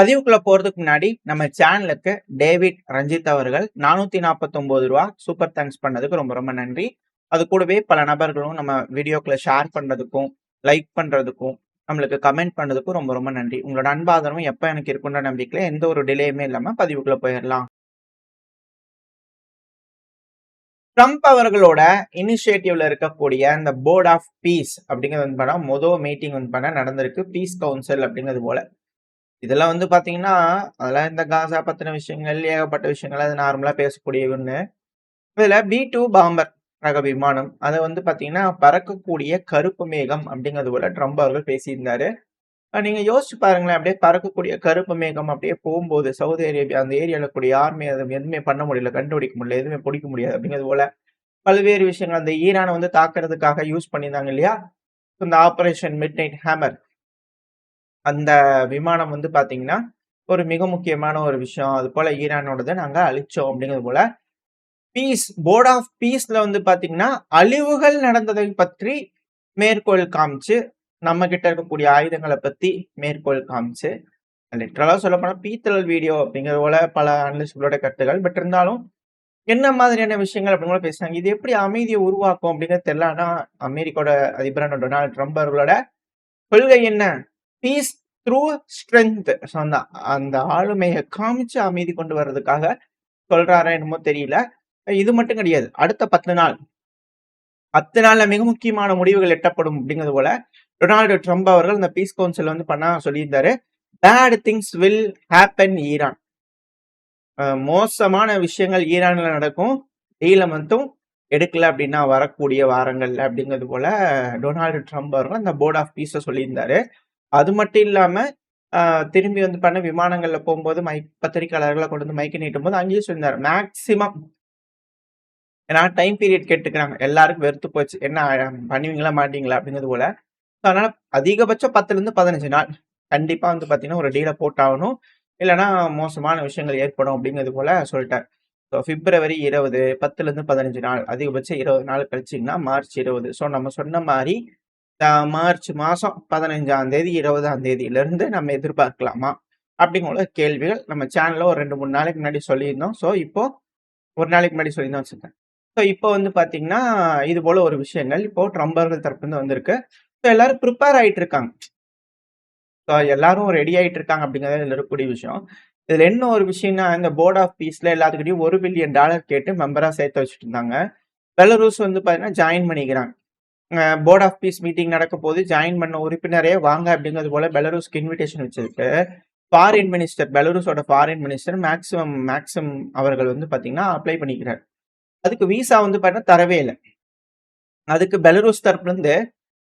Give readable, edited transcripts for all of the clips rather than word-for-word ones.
பதிவுக்குள்ள போறதுக்கு முன்னாடி நம்ம சேனலுக்கு டேவிட் ரஞ்சித் அவர்கள் ரூ. 449 சூப்பர் தேங்க்ஸ் பண்ணதுக்கு ரொம்ப ரொம்ப நன்றி. அது கூடவே பல நபர்களும் நம்ம வீடியோக்களை ஷேர் பண்றதுக்கும், லைக் பண்றதுக்கும், நம்மளுக்கு கமெண்ட் பண்ணதுக்கும் ரொம்ப ரொம்ப நன்றி. உங்களோட அன்பாதரவும் எப்ப எனக்கு இருக்குன்ற நம்பிக்கையில எந்த ஒரு டிலேயுமே இல்லாம பதிவுக்குள்ள போயிடலாம். ட்ரம்ப் அவர்களோட இனிஷியேட்டிவ்ல இருக்கக்கூடிய இந்த போர்ட் ஆஃப் பீஸ் அப்படிங்கிறது வந்து பண்ணா மொதல் மீட்டிங் வந்து பண்ண நடந்திருக்கு. பீஸ் கவுன்சில் அப்படிங்கிறது போல. இதெல்லாம் வந்து பாத்தீங்கன்னா, அதெல்லாம் இந்த காசா பத்தின விஷயங்கள், ஏகப்பட்ட விஷயங்கள் அது நார்மலா பேசக்கூடிய ஒண்ணு. இதுல பி-2 பாம்பர் ரக விமானம். அத வந்து பாத்தீங்கன்னா, பறக்கக்கூடிய கருப்பு மேகம் அப்படிங்கிறது போல ட்ரம்ப் அவர்கள் பேசியிருந்தாரு. நீங்க யோசிச்சு பாருங்களேன், அப்படியே பறக்கக்கூடிய கருப்பு மேகம் அப்படியே போம்போது, சவுதி அரேபியா அந்த ஏரியால கூடிய யாருமே அத எதுவுமே பண்ண முடியல, கண்டுபிடிக்க முடியல, எதுவுமே பிடிக்க முடியாது அப்படிங்கிறது போல பல்வேறு விஷயங்கள் அந்த ஈரான வந்து தாக்குறதுக்காக யூஸ் பண்ணியிருந்தாங்க இல்லையா? இந்த ஆப்பரேஷன் மிட் நைட் ஹேமர். அந்த விமானம் வந்து பாத்தீங்கன்னா, ஒரு மிக முக்கியமான ஒரு விஷயம். அது போல ஈரானோடத நாங்க அழிச்சோம் அப்படிங்கிறது போல. போர்ட் ஆஃப் பீஸ்ல வந்து பாத்தீங்கன்னா, அழிவுகள் நடந்ததை பற்றி மேற்கோள் காமிச்சு, நம்ம கிட்ட இருக்கக்கூடிய ஆயுதங்கள பத்தி மேற்கோள் காமிச்சு, லிட்டரலா சொல்லப்போனா பீத்தல் வீடியோ அப்படிங்கிறது போல பல அனலிஸ்ட்களோட கருத்துக்கள். பட் இருந்தாலும், என்ன மாதிரியான விஷயங்கள் அப்படின்னு கூட பேசுனாங்க. இது எப்படி அமைதிய உருவாக்கும் அப்படிங்கிறது தெரியல. ஆனா, அமெரிக்காவோட அதிபரான டொனால்ட் ட்ரம்ப் அவர்களோட கொள்கை என்ன? Piece through strength. ஸோ அந்த ஆளுமைய காமிச்சு அமைதி கொண்டு வர்றதுக்காக சொல்றாரா என்னமோ தெரியல. இது மட்டும் கிடையாது. அடுத்த 10 நாள் 10 நாள்ல மிக முக்கியமான முடிவுகள் எட்டப்படும் அப்படிங்கிறது போல டொனால்டு ட்ரம்ப் அவர்கள் இந்த பீஸ் கவுன்சில் வந்து பண்ண சொல்லியிருந்தாரு. Bad things will happen Iran. மோசமான விஷயங்கள் ஈரான்ல நடக்கும். டீல மட்டும் எடுக்கல அப்படின்னா வரக்கூடிய வாரங்கள்ல அப்படிங்கிறது போல டொனால்டு ட்ரம்ப் அவர்கள் அந்த போர்ட் ஆஃப் பீஸ சொல்லியிருந்தாரு. அது மட்டும் இல்லாம, திரும்பி வந்து பண்ண விமானங்கள்ல போம்போது பத்திரிக்கையாளர்கள கொண்டு வந்து மைக்க நீட்டும்போது அங்கேயும் சொல்லியிருந்தாரு. மேக்ஸிமம் ஏன்னா டைம் பீரியட் கேட்டுக்கிறாங்க. எல்லாருக்கும் வெறுத்து போச்சு. என்ன பண்ணுவீங்களா? மாட்டீங்களா? அப்படிங்கிறது போல. அதனால அதிகபட்சம் 10லருந்து 15 நாள். கண்டிப்பா வந்து பார்த்தீங்கன்னா, ஒரு டீல போட்டாகணும். இல்லன்னா மோசமான விஷயங்கள் ஏற்படும் அப்படிங்கிறது போல சொல்ட்டார். ஸோ பிப்ரவரி 20, 10லருந்து 15 நாள். அதிகபட்சம் 20 நாள் கழிச்சீங்கன்னா, மார்ச் 20. ஸோ நம்ம சொன்ன மாரி மார்ச் மாசம் 15ஆம் தேதி, 20ஆம் தேதியிலிருந்து நம்ம எதிர்பார்க்கலாமா? அப்படிங்கிற கேள்விகள் நம்ம சேனல்ல ஒரு 2, 3 நாளைக்கு முன்னாடி சொல்லியிருந்தோம். ஸோ இப்போ ஒரு நாளைக்கு முன்னாடி சொல்லியிருந்தோம் வச்சுக்கோங்க. ஸோ இப்போ வந்து பார்த்தீங்கன்னா, இது போல ஒரு விஷயங்கள் இப்போ ட்ரம்ப் அவர்கள் தரப்பிலிருந்து வந்திருக்கு. ஸோ எல்லாரும் பிரிப்பேர் ஆயிட்டு இருக்காங்க. ஸோ எல்லாரும் ரெடி ஆயிட்டு இருக்காங்க அப்படிங்கிறது இதுல இருக்கக்கூடிய விஷயம். இதுல என்ன ஒரு விஷயம்னா, இந்த போர்ட் ஆஃப் பீஸ்ல எல்லாத்துக்கிட்டயும் $1 பில்லியன் கேட்டு மெம்பரா சேர்த்து வச்சுட்டு இருந்தாங்க. பெலரூஸ் வந்து பார்த்தீங்கன்னா ஜாயின் பண்ணிக்கிறாங்க. போர்ட் ஆஃப் பீஸ் மீட்டிங் நடக்க போது ஜாயின் பண்ண உறுப்பினரே வாங்க அப்படிங்கிறது போல பெலரூஸ்க்கு இன்விடேஷன் வச்சிருக்கு. ஃபாரின் மினிஸ்டர் பெலரூஸோட ஃபாரின் மினிஸ்டர் மேக்ஸிம் அவர்கள் வந்து பாத்தீங்கன்னா அப்ளை பண்ணிக்கிறார். அதுக்கு விசா வந்து பார்த்தீங்கன்னா தரவே இல்லை. அதுக்கு பெலரூஸ் தரப்புல இருந்து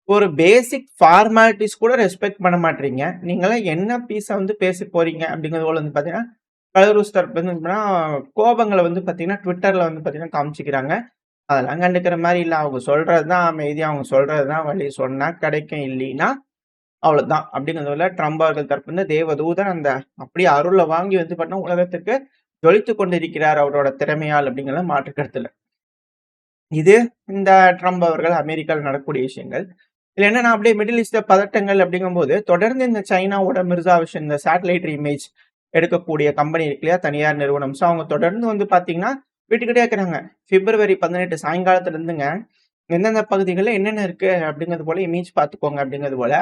ஒரு பேசிக் ஃபார்மாலிட்டிஸ் கூட ரெஸ்பெக்ட் பண்ண மாட்டீங்க. நீங்களாம் என்ன பீஸா வந்து பேச போறீங்க அப்படிங்கிறது போல வந்து பாத்தீங்கன்னா பெலரூஸ் தரப்புல இருந்து கோபங்களை வந்து பாத்தீங்கன்னா ட்விட்டர்ல வந்து பாத்தீங்கன்னா காமிச்சிக்கிறாங்க. அதெல்லாம் கண்டுக்கிற மாரி இல்ல. அவங்க சொல்றதுதான் அமைதி. அவங்க சொல்றதுதான் வழி. சொன்னா கிடைக்கும். இல்லைன்னா அவ்வளவுதான். அப்படிங்கிறதுல ட்ரம்ப் அவர்கள் தரப்பிலிருந்து தேவதூதன் அந்த அப்படியே அருள வாங்கி வந்து பண்ண உலகத்துக்கு ஜொலித்துக் கொண்டிருக்கிறார் அவரோட திறமையால் அப்படிங்கிறத மாற்று கருத்து இல்ல. இது இந்த ட்ரம்ப் அவர்கள் அமெரிக்காவில் நடக்கக்கூடிய விஷயங்கள். இதுல என்னன்னா அப்படியே மிடில் ஈஸ்ட்ல பதட்டங்கள் அப்படிங்கும்போது தொடர்ந்து இந்த சைனாவோட மிர்சா விஷன் இந்த சேட்டலைட் இமேஜ் எடுக்கக்கூடிய கம்பெனி இருக்கு இல்லையா? தனியார் நிறுவனம். ஸோ அவங்க தொடர்ந்து வந்து பாத்தீங்கன்னா வீட்டுக்கிட்டே இருக்கிறாங்க. பிப்ரவரி 18 சாயங்காலத்துல இருந்துங்க எந்தெந்த பகுதிகள்ல என்னென்ன இருக்கு அப்படிங்கிறது போல இமேஜ் பார்த்துக்கோங்க அப்படிங்கிறது போல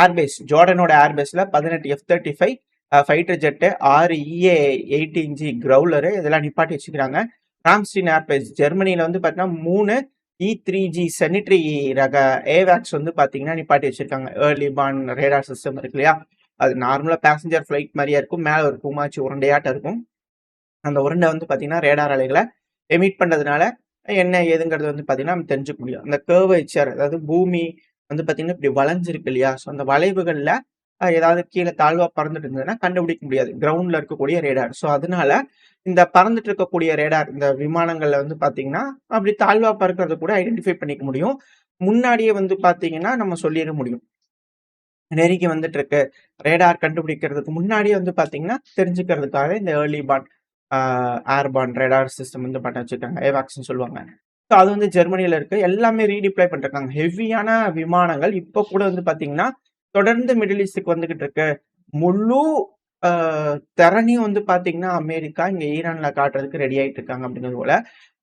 ஏர்பேஸ் ஜோர்டனோட ஏர்பேஸ்ல 18 F-35 fighter jet 6 EA-18G growler இதெல்லாம் நிப்பாட்டி வச்சுக்கிறாங்க. ராம்ஸ்டீன் ஏர்பேஸ் ஜெர்மனியில வந்து பார்த்தீங்கன்னா 3 E-3G செனிட்ரி ரக ஏவேக்ஸ் வந்து பார்த்தீங்கன்னா நிப்பாட்டி வச்சிருக்காங்க. ஏர்லி பான் ரேடார் சிஸ்டம் இருக்கு இல்லையா? அது நார்மலா பேசஞ்சர் ஃபிளைட் மாதிரியா இருக்கும். மேல ஒரு பூமாச்சி உருண்டையாட்டம் இருக்கும். அந்த உருண்டை வந்து பார்த்தீங்கன்னா ரேடார் அலைகளை எமிட் பண்றதுனால என்ன ஏதுங்கிறது வந்து பார்த்தீங்கன்னா நம்ம தெரிஞ்சுக்க முடியும். அந்த கர்வேச்சர் அதாவது பூமி வந்து பார்த்தீங்கன்னா இப்படி வளைஞ்சிருக்கு இல்லையா? ஸோ அந்த வளைவுகள்ல ஏதாவது கீழே தாழ்வா பறந்துட்டு இருந்ததுன்னா கண்டுபிடிக்க முடியாது. கிரவுண்ட்ல இருக்கக்கூடிய ரேடார். ஸோ அதனால இந்த பறந்துட்டு இருக்கக்கூடிய ரேடார் இந்த விமானங்கள்ல வந்து பார்த்தீங்கன்னா அப்படி தாழ்வா பறக்கிறத கூட ஐடென்டிஃபை பண்ணிக்க முடியும். முன்னாடியே வந்து பார்த்தீங்கன்னா நம்ம சொல்லிட முடியும். நெருங்கி வந்துட்டு இருக்கு. ரேடார் கண்டுபிடிக்கிறதுக்கு முன்னாடியே வந்து பார்த்தீங்கன்னா தெரிஞ்சுக்கிறதுக்காக இந்த early born airborne radar system வந்து பண்ண வச்சிருக்காங்க. ஏவாக்ஸ்ன்னு சொல்லுவாங்க. ஸோ அது வந்து ஜெர்மனியில இருக்கு. எல்லாமே ரீடிப்ளாய் பண்ணிருக்காங்க. ஹெவியான விமானங்கள் இப்போ கூட வந்து பார்த்தீங்கன்னா, தொடர்ந்து மிடில் ஈஸ்ட்க்கு வந்துகிட்டு இருக்கு. முழு அ திறனையும் வந்து பார்த்தீங்கன்னா, அமெரிக்கா இங்க ஈரான்ல காட்டுறதுக்கு ரெடி ஆயிட்டு இருக்காங்க அப்படிங்கிறது போல.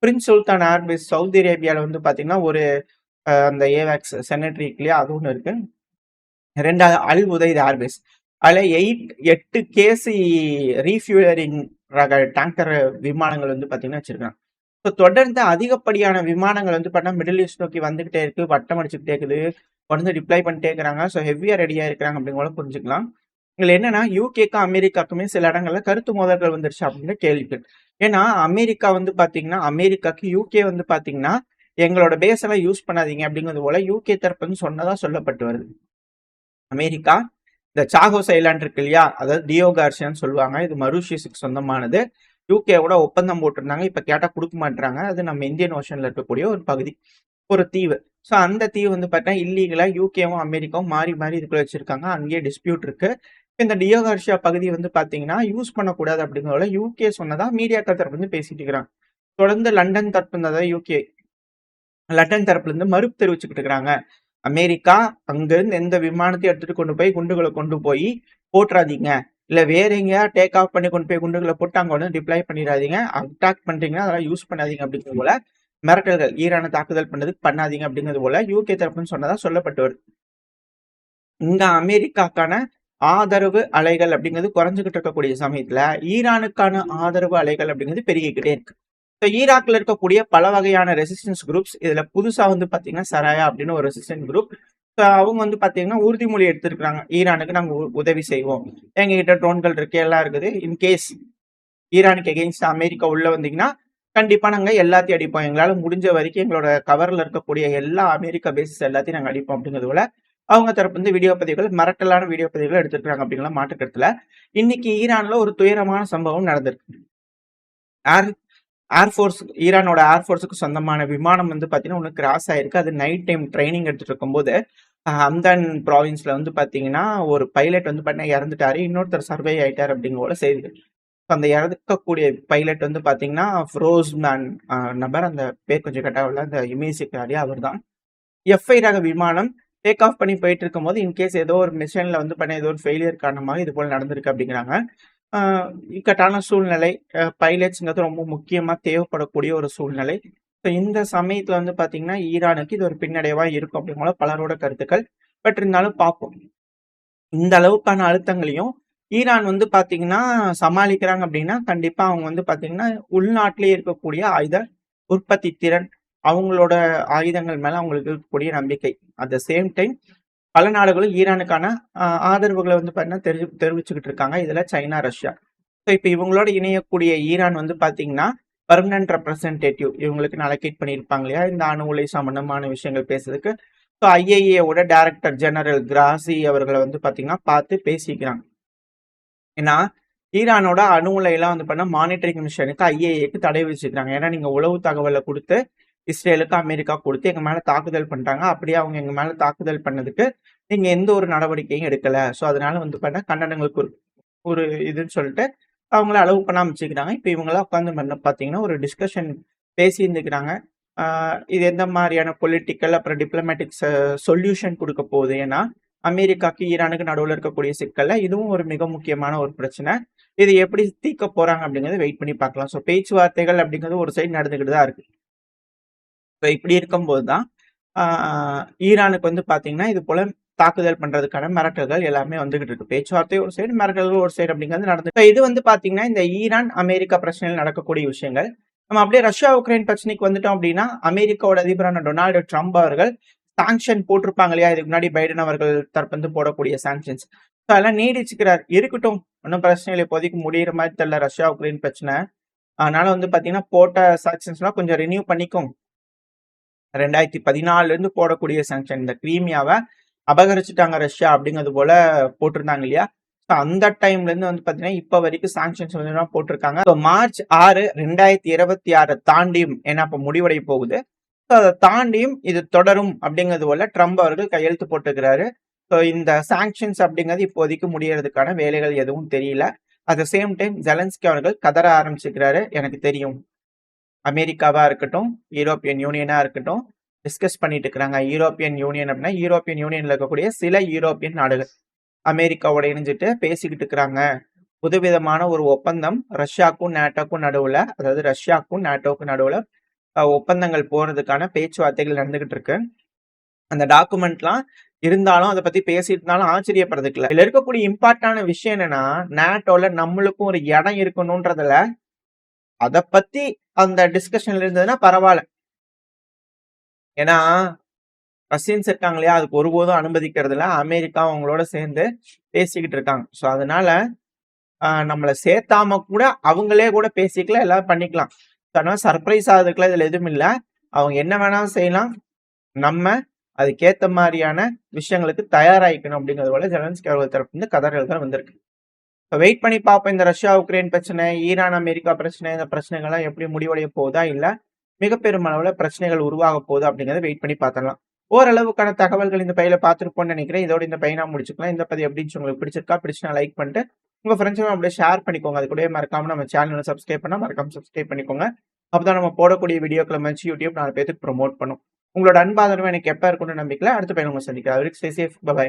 பிரின்ஸ் சுல்தான் ஏர்பேஸ் சவுதி அரேபியால வந்து பார்த்தீங்கன்னா, ஒரு அந்த ஏவாக்ஸ் செனட்ரி இருக்கு இல்லையா? அது ஒண்ணு இருக்கு. 2வது அல் உதைத் ஏர்பேஸ். அதுல 8 கேசி ரீஃப்யூயரிங் ரக டேங்கர் விமானங்கள் வந்து பார்த்தீங்கன்னா வச்சிருக்காங்க. ஸோ தொடர்ந்து அதிகப்படியான விமானங்கள் வந்து பார்த்தீங்கன்னா, மிடில் ஈஸ்ட் நோக்கி வந்துகிட்டே இருக்கு. வட்டம் அடிச்சுக்கிட்டே இருக்குது. வந்து டிப்ளாய் பண்ணிட்டே இருக்கிறாங்க. ஸோ ஹெவியா ரெடியா இருக்கிறாங்க அப்படிங்கிற போல புரிஞ்சுக்கலாம். இதுல என்னன்னா, யுகேக்கும் அமெரிக்காக்குமே சில இடங்கள்ல கருத்து மோதல்கள் வந்துருச்சு அப்படின்னு கேள்விகள். ஏன்னா, அமெரிக்கா வந்து பார்த்தீங்கன்னா, அமெரிக்காக்கு யுகே வந்து பார்த்தீங்கன்னா, எங்களோட பேஸ் எல்லாம் யூஸ் பண்ணாதீங்க அப்படிங்கிறது போல யுகே தரப்பு வந்து சொன்னதா சொல்லப்பட்டு வருது. அமெரிக்கா இந்த சாகோஸ் ஐலாண்ட் இருக்கு இல்லையா? அதாவது டியோ கார்சியான்னு சொல்லுவாங்க. இது மொரீஷியஸுக்கு சொந்தமானது. யுகேவோட ஒப்பந்தம் போட்டிருந்தாங்க. இப்ப கேட்டா குடுக்க மாட்றாங்க. அது நம்ம இந்தியன் ஓஷன்ல இருக்கக்கூடிய ஒரு பகுதி. ஒரு தீவு. ஸோ அந்த தீவு வந்து பார்த்தா இல்லீகலா யுகேவும், அமெரிக்காவும் மாறி, மாறி இதுக்குள்ள வச்சிருக்காங்க. அங்கேயே டிஸ்பியூட் இருக்கு. இந்த டியோ கார்சியா பகுதி வந்து பார்த்தீங்கன்னா, யூஸ் பண்ணக்கூடாது அப்படிங்கிறதால யுகே சொன்னதா மீடியாக்கள் தரப்பு வந்து பேசிட்டு இருக்கிறாங்க. தொடர்ந்து லண்டன் தரப்பு அதாவது யுகே லண்டன் தரப்புல இருந்து மறுப்பு தெரிவிச்சுக்கிட்டு இருக்கிறாங்க. அமெரிக்கா அங்கிருந்து எந்த விமானத்தையும் எடுத்துட்டு கொண்டு போய் குண்டுகளை கொண்டு போய் போட்டுறாதீங்க. இல்ல வேற எங்கேயா டேக் ஆஃப் பண்ணி கொண்டு போய் குண்டுகளை போட்டு அங்க வந்து டிப்ளாய் பண்ணிடாதீங்க. அட்டாக் பண்றீங்கன்னா அதெல்லாம் யூஸ் பண்ணாதீங்க அப்படிங்கிறது போல மிரட்டல்கள் ஈரானை தாக்குதல் பண்ணதுக்கு பண்ணாதீங்க அப்படிங்கிறது போல யூகே தரப்புன்னு சொன்னதா சொல்லப்பட்டு வருது. இங்க அமெரிக்காக்கான ஆதரவு அலைகள் அப்படிங்கிறது குறைஞ்சுகிட்டு இருக்கக்கூடிய சமயத்துல ஈரானுக்கான ஆதரவு அலைகள் அப்படிங்கிறது பெருகிக்கிட்டே இருக்கு. ஈராக்ல இருக்கக்கூடிய பல வகையான ரெசிஸ்டன்ஸ் குரூப்ஸ் இதுல புதுசா வந்து பாத்தீங்கன்னா சராயா அப்படின்னு ஒரு ரெசிஸ்டன்ஸ் குரூப். அவங்க வந்து பாத்தீங்கன்னா உறுதிமொழி எடுத்திருக்காங்க. ஈரானுக்கு நாங்க உதவி செய்வோம். எங்க கிட்ட ட்ரோன்கள் இருக்கு எல்லாம் இருக்குது. இன்கேஸ் ஈரானுக்கு எகெயின்ஸ்ட் அமெரிக்கா உள்ள வந்தீங்கன்னா கண்டிப்பா நாங்க எல்லாத்தையும் அடிப்போம். எங்களால முடிஞ்ச வரைக்கும் எங்களோட கவர்ல இருக்கக்கூடிய எல்லா அமெரிக்கா பேசஸ் எல்லாத்தையும் நாங்க அடிப்போம் அப்படிங்கிறது போல அவங்க தரப்பு வந்து வீடியோ பதிவுகள் மிரட்டலான வீடியோ பதிவுகள் எடுத்திருக்காங்க அப்படிங்கிற மாற்றுக்கருத்துல இன்னைக்கு ஈரான்ல ஒரு துயரமான சம்பவம் நடந்திருக்கு. ஏர் ஏர்ஃபோர்ஸ் ஈரானோட ஏர்ஃபோர்ஸுக்கு சொந்தமான விமானம் வந்து பார்த்தீங்கன்னா, ஒண்ணு கிராஸ் ஆயிருக்கு. அது நைட் டைம் ட்ரெய்னிங் எடுத்துட்டு இருக்கும்போது, ஹம்தான் ப்ராவின்ஸ்ல வந்து பார்த்தீங்கன்னா, ஒரு பைலட் வந்து பார்த்தீங்கன்னா இறந்துட்டாரு. இன்னொருத்தர் சர்வை ஆயிட்டாரு அப்படிங்கிற போல செய்திகள். அந்த இறக்கக்கூடிய பைலட் வந்து பார்த்தீங்கன்னா, ஃப்ரோஸ்மேன் நபர். அந்த பேர் கொஞ்சம் கரெக்டா அந்த இமேஜ் இருக்காரு அவர்தான். எஃப்-5 ரக விமானம் டேக் ஆஃப் பண்ணி போயிட்டு இருக்கும்போது, இன்கேஸ் ஏதோ ஒரு மிஷன்ல வந்து பண்ண ஏதோ ஒரு ஃபெயிலியர் காரணமாக இது போல நடந்திருக்கு அப்படிங்கிறாங்க. ஆ இக்கட்டான சூழ்நிலை. பைலட்ஸ்ங்கிறது ரொம்ப முக்கியமா தேவைப்படக்கூடிய ஒரு சூழ்நிலை. ஸோ இந்த சமயத்துல வந்து பார்த்தீங்கன்னா, ஈரானுக்கு இது ஒரு பின்னடைவா இருக்கும் அப்படிங்கிற பலரோட கருத்துக்கள். பட் இருந்தாலும் பார்ப்போம். இந்த அளவுக்கான அழுத்தங்களையும் ஈரான் வந்து பார்த்தீங்கன்னா, சமாளிக்கிறாங்க அப்படின்னா, கண்டிப்பா அவங்க வந்து பார்த்தீங்கன்னா, உள்நாட்டிலேயே இருக்கக்கூடிய ஆயுத உற்பத்தி திறன், அவங்களோட ஆயுதங்கள் மேல அவங்களுக்கு இருக்கக்கூடிய நம்பிக்கை. அட் த சேம் டைம் பல நாடுகளும் ஈரானுக்கான ஆதரவுகளை வந்து பார்த்தீங்கன்னா தெரிவிச்சுக்கிட்டு இருக்காங்க. இதுல சைனா, ரஷ்யா. ஸோ இப்ப இவங்களோட இணையக்கூடிய ஈரான் வந்து பார்த்தீங்கன்னா, பெர்மனன்ட் ரெப்ரசன்டேட்டிவ் இவங்களுக்கு அலோகேட் பண்ணியிருப்பாங்க இல்லையா? இந்த அணு உலை சம்பந்தமான விஷயங்கள் பேசுறதுக்கு. ஸோ ஐஏஏவோட டைரக்டர் ஜெனரல் கிராசி அவர்களை வந்து பார்த்தீங்கன்னா பார்த்து பேசிக்கிறாங்க. ஏன்னா, ஈரானோட அணு உலையெல்லாம் வந்து பண்ணா மானிட்டரிங் மிஷனுக்கு ஐஏஏக்கு தடை விதிச்சிருக்காங்க. ஏன்னா, நீங்க உளவு தகவல குடுத்து இஸ்ரேலுக்கு, அமெரிக்கா குடுத்து எங்க மேல தாக்குதல் பண்றாங்க. அப்படியே அவங்க எங்க மேல தாக்குதல் பண்ணதுக்கு நீங்க எந்த ஒரு நடவடிக்கையும் எடுக்கல. ஸோ அதனால வந்து பார்த்தா கண்டனங்களுக்கு ஒரு ஒரு இதுன்னு சொல்லிட்டு அவங்கள அலோவ் பண்ணாம வச்சுக்கிறாங்க. இப்ப இவங்கலாம் உட்கார்ந்து பார்த்தீங்கன்னா, ஒரு டிஸ்கஷன் பேசியிருந்துக்கிறாங்க. ஆ இது எந்த மாரியான பொலிட்டிக்கல் அப்புறம் டிப்ளமேட்டிக் சொல்யூஷன் குடுக்க போகுது. ஏன்னா, அமெரிக்காக்கு, ஈரானுக்கு நடுவுல இருக்கக்கூடிய சிக்கல்ல இதுவும் ஒரு மிக முக்கியமான ஒரு பிரச்சனை. இத எப்படி தீர்க்க போறாங்க அப்படிங்கிறத வெயிட் பண்ணி பார்க்கலாம். ஸோ பேச்சுவார்த்தைகள் அப்படிங்கிறது ஒரு சைடு நடந்துகிட்டு தான் இருக்கு. இப்ப இப்படி இருக்கும்போது தான் ஆ ஈரானுக்கு வந்து பார்த்தீங்கன்னா, இது போல தாக்குதல் பண்றதுக்கான மிரட்டல்கள் எல்லாமே வந்துகிட்டு இருக்கு. பேச்சுவார்த்தை ஒரு சைடு, மிரட்டல்கள் ஒரு சைடு அப்படிங்கிறது நடந்து இது வந்து பார்த்தீங்கன்னா, இந்த ஈரான், அமெரிக்கா பிரச்சனையில் நடக்கக்கூடிய விஷயங்கள். நம்ம அப்படியே ரஷ்யா, உக்ரைன் பிரச்சனைக்கு வந்துட்டோம் அப்படின்னா, அமெரிக்காவோட அதிபரான டொனால்டு ட்ரம்ப் அவர்கள் சாங்ஷன் போட்டிருப்பாங்க இல்லையா? இதுக்கு முன்னாடி பைடன் அவர்கள் தரப்பிலிருந்து போடக்கூடிய சாங்ஷன்ஸ். ஸோ அதெல்லாம் நீடிச்சுக்கிறார். இருக்கட்டும். ஒண்ணும் பிரச்சனை இல்ல. இப்போதைக்கு முடியிற மாரி தெரியல ரஷ்யா, உக்ரைன் பிரச்சனை. அதனால வந்து பார்த்தீங்கன்னா, போட்ட சாங்ஷன்ஸ்லாம் கொஞ்சம் ரினியூ பண்ணிக்கோங்க. 2014 இருந்து போடக்கூடிய சாங்ஷன். இந்த கிரீமியாவ அபகரிச்சுட்டாங்க ரஷ்யா அப்படிங்கிறது போல போட்டிருந்தாங்க இல்லையா? ஸோ அந்த டைம்ல இருந்து வந்து பார்த்தீங்கன்னா, இப்ப வரைக்கும் சாங்ஷன்ஸ் வந்து தான் போட்டிருக்காங்க. ஸோ மார்ச் 6, 2026 தாண்டியும் ஏன்னா அப்ப முடிவடைய போகுது. ஸோ அத தாண்டியும் இது தொடரும் அப்படிங்கிறது போல ட்ரம்ப் அவர்கள் கையெழுத்து போட்டுருக்கிறாரு. ஸோ இந்த சாங்ஷன்ஸ் அப்படிங்கிறது இப்போதைக்கு முடியறதுக்கான வேலைகள் எதுவும் தெரியல. At the same time Zelensky அவர்கள் கதற ஆரம்பிச்சுக்கிறாரு. எனக்கு தெரியும். அமெரிக்காவா இருக்கட்டும், யூரோப்பியன் யூனியனா இருக்கட்டும், டிஸ்கஸ் பண்ணிட்டு இருக்கிறாங்க. யூரோப்பியன் யூனியன் அப்படின்னா, யூரோப்பியன் யூனியன்ல இருக்கக்கூடிய சில யூரோப்பியன் நாடுகள். அமெரிக்காவோட இணைஞ்சிட்டு பேசிக்கிட்டு இருக்கிறாங்க. புதுவிதமான ஒரு ஒப்பந்தம் ரஷ்யாக்கும், நேட்டோக்கும் நடுவுல, அதாவது ரஷ்யாக்கும், நேட்டோக்கும் நடுவுல ஒப்பந்தங்கள் போறதுக்கான பேச்சுவார்த்தைகள் நடந்துகிட்டு இருக்கு. அந்த டாக்குமெண்ட்லாம் இருந்தாலும் அத பத்தி பேசிட்டு இருந்தாலும் ஆச்சரியப்படுறதுக்கு இல்ல. இதுல இருக்கக்கூடிய இம்பார்ட்டான விஷயம் என்னன்னா, நேட்டோல நம்மளுக்கும் ஒரு இடம் இருக்கணும்ன்றதுல, அத பத்தி அந்த டிஸ்கஷன்ல இருந்ததுன்னா பரவால்ல. ஏன்னா, ரஷ்யன்ஸ் இருக்காங்க இல்லையா? அதுக்கு ஒருபோதும் அனுமதிக்கிறது இல்ல. அமெரிக்கா அவங்களோட சேர்ந்து பேசிக்கிட்டு இருக்காங்க. ஸோ அதனால நம்மள சேர்த்தாம கூட அவங்களே கூட பேசிக்கலாம், எல்லாரும் பண்ணிக்கலாம். ஆனா சர்ப்ரைஸ் ஆகுறதுக்குலாம் இதுல எதுவும் இல்ல. அவங்க என்ன வேணாலும் செய்யலாம். நம்ம அதுக்கேத்த மாரியான விஷயங்களுக்கு தயாராயிக்கணும் அப்படிங்கிறது போல ஜெலன்ஸ்கி அவர்கள் தரப்பிலிருந்து கதறல்கள் வந்திருக்கு. இப்ப வெயிட் பண்ணி பார்ப்போம். இந்த ரஷ்யா, உக்ரைன் பிரச்சனை, ஈரான், அமெரிக்கா பிரச்சனை, இந்த பிரச்சனைகள்லாம் எப்படி முடிவடைய போகுதா? இல்ல மிகப்பெரும் அளவுல பிரச்சனைகள் உருவாக போகுதா? அப்படிங்கிறத வெயிட் பண்ணி பார்த்துடலாம். ஓரளவுக்கான தகவல்கள் இந்த பையில பார்த்திருப்போம்னு நினைக்கிறேன். இதோட இந்த பையனா முடிச்சுக்கலாம். இந்த பதிவு எப்படி இருந்துச்சு உங்களுக்கு பிடிச்சிருக்கா? பிடிச்சுனா லைக் பண்ணிட்டு உங்க ஃப்ரெண்ட்ஸும் அப்படியே ஷேர் பண்ணிக்கோங்க. அது கூடவே மறக்காம நம்ம சேனலை சப்ஸ்கிரைப் பண்ணா மறக்காம சப்ஸ்கிரைப் பண்ணிக்கோங்க. அப்பதான் நம்ம போடக்கூடிய வீடியோக்களை வச்சு யூடியூப் 4 பேத்துக்கு ப்ரொமோட் பண்ணும். உங்களோட அன்பாதரவு எனக்கு எப்ப இருக்கும்னு நம்பிக்கையில அடுத்த பையன் உங்களை சந்திக்கிறேன். அது வரைக்கும் ஸ்டே சேஃப். பை.